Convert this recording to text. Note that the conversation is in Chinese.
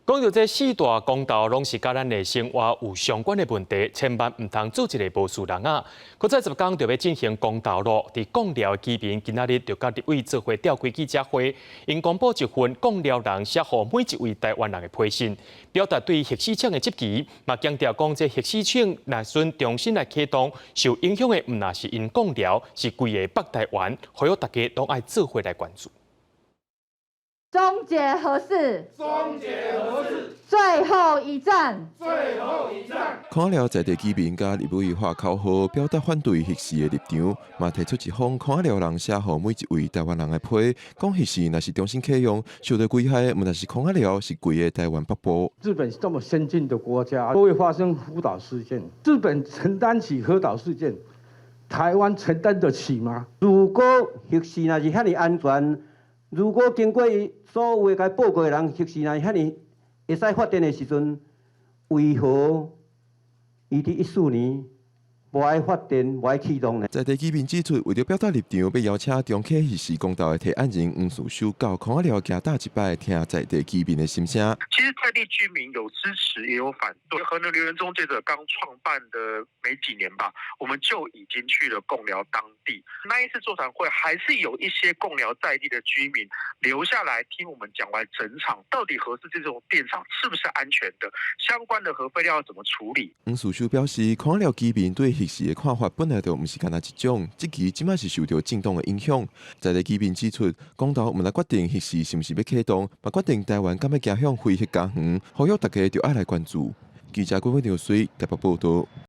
讲到这四大公道，拢是甲咱的生活有相关的问题，千万唔通做一个无事人啊！搁再10天就要进行公道路，伫贡寮的居民今仔日就甲立委做伙召开记者会，因公布一份贡寮人写予每一位台湾人的批信，表达对核市场的质疑，嘛强调讲这核市场若顺重新来启动，受影响的唔那是因贡寮，是规个北台湾，呼吁大家都爱做伙来关注。 终结核试，终结核试，最后一战，最后一战。看了在地居民甲立委画口号，表达反对核试的立场，嘛提出一封看了人写予每一位台湾人的批，讲核试若是重新启用，受到危害，毋但是看了，是规个台湾北部。日本这么先进的国家，都会发生福岛事件。日本承担起核岛事件，台湾承担得起吗？如果核试若是遐尼安全，如果经过所有的报告的人，核试若是遐尼会使发电的时阵，为何伊伫14年无爱发电、无爱启动呢？在地居民指出，为了表达立场，要邀请中科核试公道的提案人黄素修到看了行大一摆，听在地居民的心声。其实在地居民有支持，也有反对。核能留言中介者刚创办的没几年吧，我们就已经去了贡寮当地。那一次座谈会，还是有一些贡寮在地的居民留下来听我们讲完整场，到底核四这种电厂是不是安全的，相关的核废料要怎么处理。黄素修表示，看了居民对核试的看法本来就毋是干那一种，即期即摆是受到震动的影响。在地居民指出，公道毋来决定核试是毋是要启动，嘛决定台湾敢要走向非核家园，呼吁大家就爱来关注。记者郭伟流水台北报道。